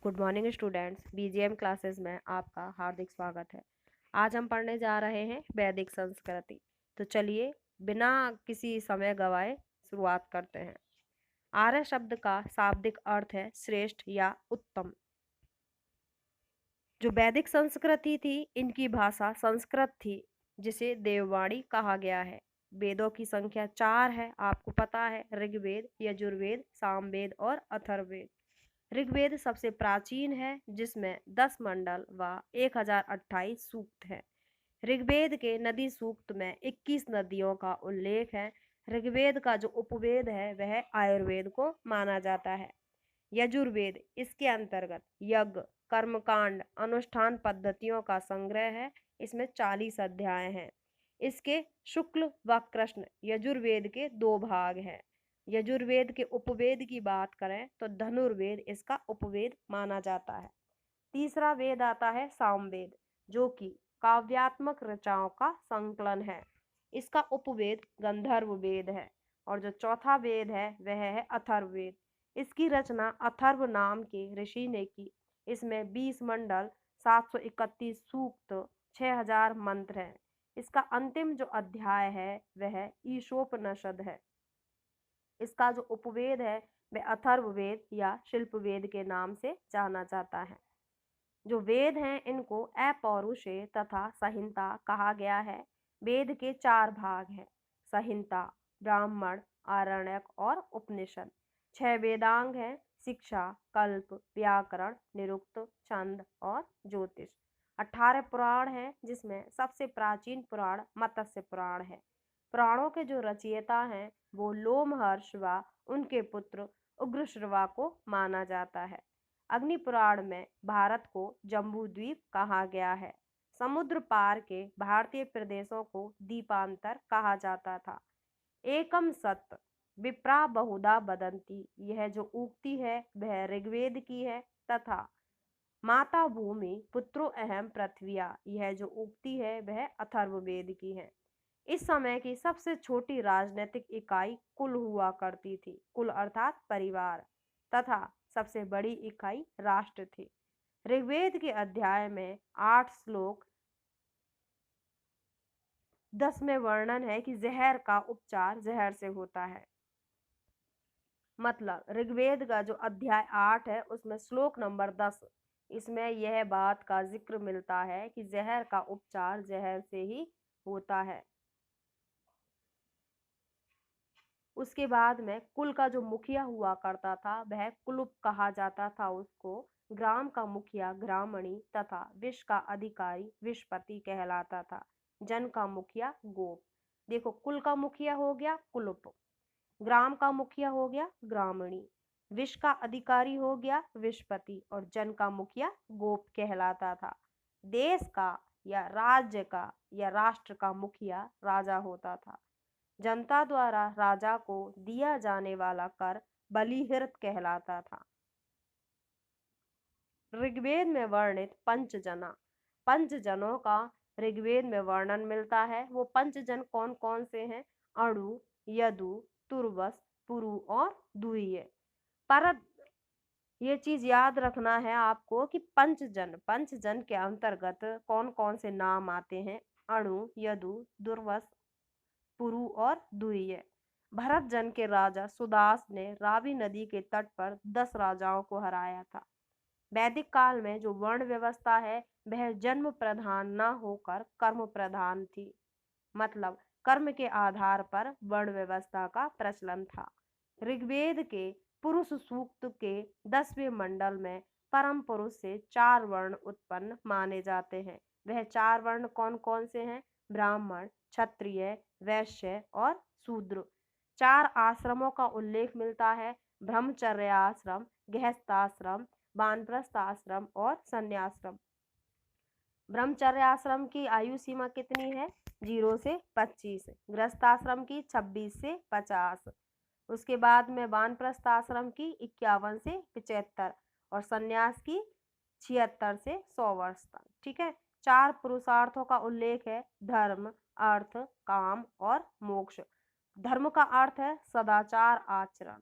Good morning students. BGM classes में आपका हार्दिक स्वागत है। आज हम पढ़ने जा रहे हैं वैदिक संस्कृति। तो चलिए बिना किसी समय गवाए शुरुआत करते हैं। आर्य शब्द का शाब्दिक अर्थ है श्रेष्ठ या उत्तम। जो वैदिक संस्कृति थी इनकी भाषा संस्कृत थी, जिसे देववाणी कहा गया है। वेदों की संख्या 4 है, आपको पता है। ऋग्वेद, यजुर्वेद, सामवेद और अथर्ववेद। ऋग्वेद सबसे प्राचीन है, जिसमें 10 मंडल व 1028 सूक्त हैं। ऋग्वेद के नदी सूक्त में 21 नदियों का उल्लेख है। ऋग्वेद का जो उपवेद है वह आयुर्वेद को माना जाता है। यजुर्वेद इसके अंतर्गत यज्ञ, कर्मकांड, अनुष्ठान पद्धतियों का संग्रह है। इसमें 40 अध्याय हैं। इसके शुक्ल व कृष्ण यजुर्वेद के 2 भाग हैं। यजुर्वेद के उपवेद की बात करें तो धनुर्वेद इसका उपवेद माना जाता है। तीसरा वेद आता है सामवेद, जो कि काव्यात्मक रचनाओं का संकलन है। इसका उपवेद गंधर्व वेद है। और जो चौथा वेद है वह है अथर्ववेद। इसकी रचना अथर्व नाम के ऋषि ने की। इसमें 20 मंडल, 731 सूक्त, 6000 मंत्र हैं। इसका अंतिम जो अध्याय है वह ईशोपनिषद है। इसका जो उपवेद है वह अथर्ववेद या शिल्पवेद के नाम से जाना जाता है। जो वेद हैं इनको अपौरुषेय तथा संहिता कहा गया है। वेद के 4 भाग हैं: संहिता, ब्राह्मण, आरण्यक और उपनिषद। 6 वेदांग हैं: शिक्षा, कल्प, व्याकरण, निरुक्त, छंद और ज्योतिष। 18 पुराण हैं, जिसमें सबसे प्राचीन पुराण मत्स्य पुराण है। पुराणों के जो रचयिता हैं वो लोमहर्ष व उनके पुत्र उग्रश्रवा को माना जाता है। अग्नि पुराण में भारत को जम्बू द्वीप कहा गया है। समुद्र पार के भारतीय प्रदेशों को द्वीपांतर कहा जाता था। एकम सत्य विप्रा बहुधा बदंती, यह जो उक्ति है वह ऋग्वेद की है। तथा माता भूमि पुत्रो अहम पृथ्विया, यह जो उक्ति है वह अथर्ववेद की है। इस समय की सबसे छोटी राजनीतिक इकाई कुल हुआ करती थी। कुल अर्थात परिवार। तथा सबसे बड़ी इकाई राष्ट्र थी। ऋग्वेद के अध्याय में 8 श्लोक 10 में वर्णन है कि जहर का उपचार जहर से होता है। मतलब ऋग्वेद का जो अध्याय 8 है उसमें श्लोक नंबर 10, इसमें यह बात का जिक्र मिलता है कि जहर का उपचार जहर से ही होता है। उसके बाद में कुल का जो मुखिया हुआ करता था वह कुलुप कहा जाता था उसको। ग्राम का मुखिया ग्रामणी तथा विष का अधिकारी विषपति कहलाता था। जन का मुखिया गोप। देखो, कुल का मुखिया हो गया कुलुप, ग्राम का मुखिया हो गया ग्रामणी, विष का अधिकारी हो गया विषपति और जन का मुखिया गोप कहलाता था। देश का या राज्य का या राष्ट्र का मुखिया राजा होता था। जनता द्वारा राजा को दिया जाने वाला कर बलिहृत कहलाता था। ऋग्वेद में वर्णित पंचजना, पंचजनों का ऋग्वेद में वर्णन मिलता है। वो पंचजन कौन कौन से हैं? अणु, यदु, तुर्वस, पुरु और दुह्य। पर ये चीज याद रखना है आपको कि पंचजन के अंतर्गत कौन कौन से नाम आते हैं? अणु, यदु, दुर्वस, पुरु और दुह्य। भरत जन के राजा सुदास ने रावी नदी के तट पर 10 राजाओं को हराया था। वैदिक काल में जो वर्ण व्यवस्था है वह जन्म प्रधान न होकर कर्म प्रधान थी। मतलब कर्म के आधार पर वर्ण व्यवस्था का प्रचलन था। ऋग्वेद के पुरुष सूक्त के 10वें मंडल में परम पुरुष से 4 वर्ण उत्पन्न माने जाते हैं। वह 4 वर्ण कौन कौन से हैं? ब्राह्मण, क्षत्रिय, वैश्य और शूद्र। 4 आश्रमों का उल्लेख मिलता है: ब्रह्मचर्याश्रम, गृहस्थाश्रम, वानप्रस्थ आश्रम और संन्याश्रम। ब्रह्मचर्य आश्रम की आयु सीमा कितनी है? 0 से 25। गृहस्थाश्रम की 26 से 50। उसके बाद में वानप्रस्थ आश्रम की 51 से 75 और संन्यास की 76 से 100 वर्ष तक। ठीक है। 4 पुरुषार्थों का उल्लेख है: धर्म, अर्थ, काम और मोक्ष। धर्म का अर्थ है सदाचार आचरण।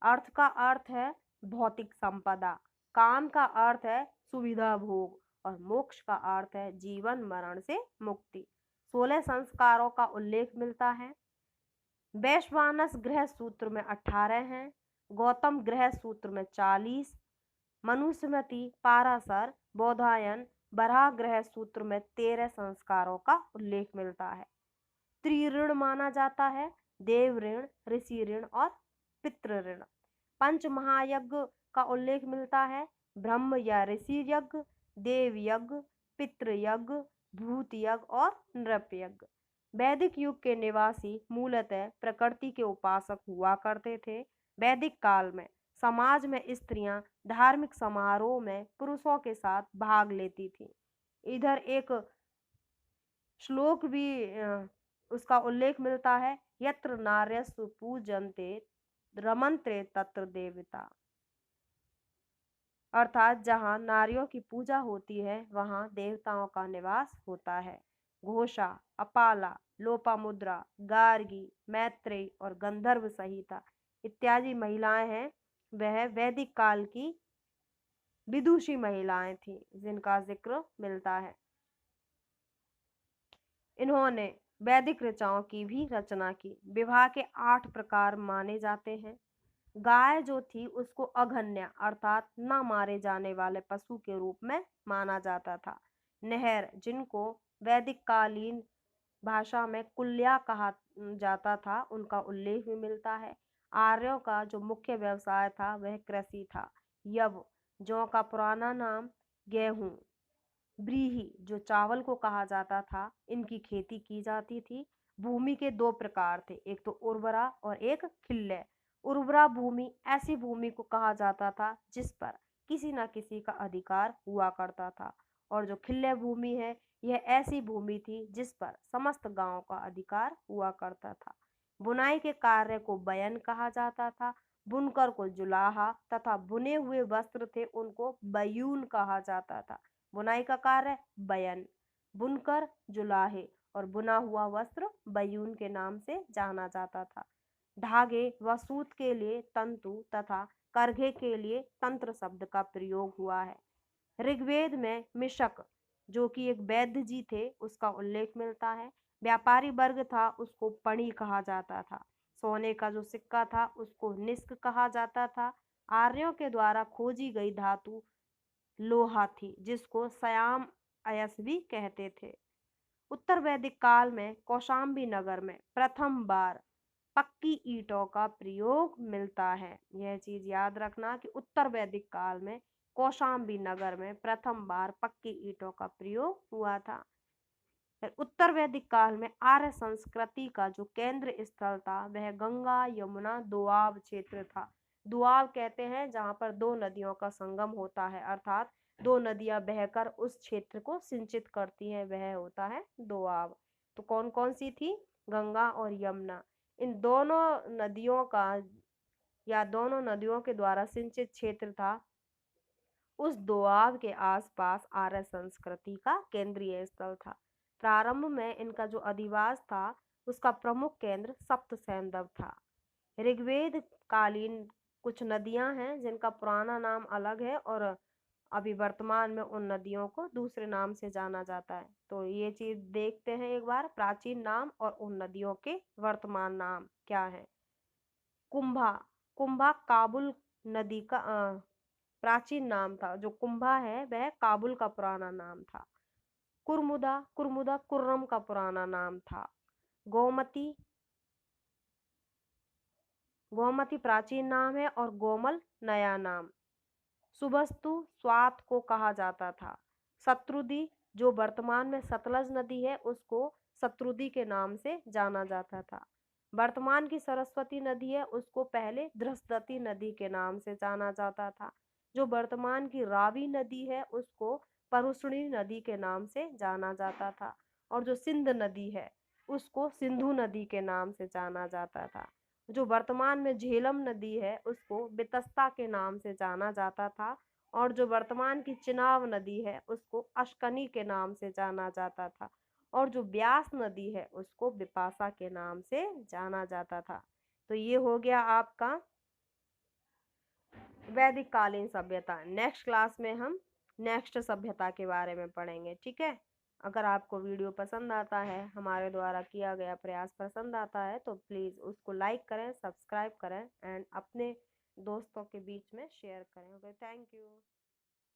अर्थ का अर्थ है भौतिक संपदा। काम का अर्थ है सुविधा भोग और मोक्ष का अर्थ है जीवन मरण से मुक्ति। 16 संस्कारों का उल्लेख मिलता है। वैश्वानस गृह सूत्र में 18 हैं, गौतम गृह सूत्र में 40, मनुस्मृति, पाराशर, बोधायन, बराह गृह सूत्र में 13 संस्कारों का उल्लेख मिलता है। त्रिऋण माना जाता है, देव ऋण, ऋषि ऋण और पितृ ऋण। पंच महायज्ञ का उल्लेख मिलता है, ब्रह्म या ऋषि यज्ञ, देव यज्ञ, पितृ यज्ञ, भूत यज्ञ और नृप यज्ञ। वैदिक युग के निवासी मूलतः प्रकृति के उपासक हुआ करते थे। वैदिक काल में समाज में स्त्रियां धार्मिक समारोह में पुरुषों के साथ भाग लेती थीं। इधर एक श्लोक भी उसका उल्लेख मिलता है, यत्र नार्यस्तु पूजन्ते रमन्ते तत्र देवता, अर्थात जहाँ नारियों की पूजा होती है वहाँ देवताओं का निवास होता है। घोषा, अपाला, लोपामुद्रा, गार्गी, मैत्रेयी और गंधर्व संहिता इत्यादि महिलाएं हैं, वह वैदिक काल की विदुषी महिलाएं थीं जिनका जिक्र मिलता है। इन्होंने वैदिक ऋचाओं की भी रचना की। विवाह के 8 प्रकार माने जाते हैं। गाय जो थी उसको अघन्या अर्थात न मारे जाने वाले पशु के रूप में माना जाता था। नहर, जिनको वैदिक कालीन भाषा में कुल्या कहा जाता था, उनका उल्लेख भी मिलता है। आर्यों का जो मुख्य व्यवसाय था वह कृषि था। यव, जौ का पुराना नाम गेहूं। व्रीहि, जो चावल को कहा जाता था, इनकी खेती की जाती थी। भूमि के 2 प्रकार थे, एक तो उर्वरा और एक खिल्य। उर्वरा भूमि ऐसी भूमि को कहा जाता था जिस पर किसी न किसी का अधिकार हुआ करता था, और जो खिल्य भूमि है यह ऐसी भूमि थी जिस पर समस्त गांव का अधिकार हुआ करता था। बुनाई के कार्य को बयन कहा जाता था। बुनकर को जुलाहा तथा बुने हुए वस्त्र थे उनको बयून कहा जाता था। बुनाई का कार्य बयन, बुनकर जुलाहे और बुना हुआ वस्त्र बयून के नाम से जाना जाता था। धागे व सूत के लिए तंतु तथा करघे के लिए तंत्र शब्द का प्रयोग हुआ है। ऋग्वेद में मिशक, जो कि एक वैद्य जी थे, उसका उल्लेख मिलता है। व्यापारी वर्ग था उसको पणी कहा जाता था। सोने का जो सिक्का था उसको निष्क कहा जाता था। आर्यों के द्वारा खोजी गई धातु लोहा थी जिसको श्याम अयस भी कहते थे। उत्तर वैदिक काल में कौशाम्बी नगर में प्रथम बार पक्की ईंटों का प्रयोग मिलता है। यह चीज याद रखना कि उत्तर वैदिक काल में कौशाम्बी नगर में प्रथम बार पक्की ईंटों का प्रयोग हुआ था। उत्तर वैदिक काल में आर्य संस्कृति का जो केंद्र स्थल था वह गंगा यमुना दोआब क्षेत्र था। दोआब कहते हैं जहाँ पर 2 नदियों का संगम होता है, अर्थात 2 नदियां बहकर उस क्षेत्र को सिंचित करती हैं, वह होता है दोआब। तो कौन कौन सी थी? गंगा और यमुना। इन दोनों नदियों का या दोनों नदियों के द्वारा सिंचित क्षेत्र था, उस दोआब के आसपास आर्य संस्कृति का केंद्रीय स्थल था। प्रारंभ में इनका जो अधिवास था उसका प्रमुख केंद्र सप्तसैंधव था। ऋग्वेद कालीन कुछ नदियां हैं जिनका पुराना नाम अलग है और अभी वर्तमान में उन नदियों को दूसरे नाम से जाना जाता है। तो ये चीज देखते हैं एक बार, प्राचीन नाम और उन नदियों के वर्तमान नाम क्या है। कुंभा, कुंभा काबुल नदी का प्राचीन नाम था। जो कुंभा है वह काबुल का पुराना नाम था। कुर्मुदा, कुर्मुदा कुर्रम का पुराना नाम था। गोमती, गोमती प्राचीन नाम है और गोमल नया नाम। सुबस्तु स्वात को कहा जाता था। शत्रुदी, जो वर्तमान में सतलज नदी है, उसको शत्रुदी के नाम से जाना जाता था। वर्तमान की सरस्वती नदी है उसको पहले धृष्टवती नदी के नाम से जाना जाता था। जो वर्तमान की रावी नदी है उसको परुष्णी नदी के नाम से जाना जाता था, और जो सिंध नदी है उसको सिंधु नदी के नाम से जाना जाता था। जो वर्तमान में झेलम नदी है उसको बितस्ता के नाम से जाना जाता था, और जो वर्तमान की चिनाब नदी है उसको अश्कनी के नाम से जाना जाता था, और जो ब्यास नदी है उसको बिपाशा के नाम से जाना जाता था। तो ये हो गया आपका वैदिक कालीन सभ्यता। नेक्स्ट क्लास में हम नेक्स्ट सभ्यता के बारे में पढ़ेंगे, ठीक है। अगर आपको वीडियो पसंद आता है, हमारे द्वारा किया गया प्रयास पसंद आता है, तो प्लीज़ उसको लाइक करें, सब्सक्राइब करें एंड अपने दोस्तों के बीच में शेयर करें। Okay, thank you.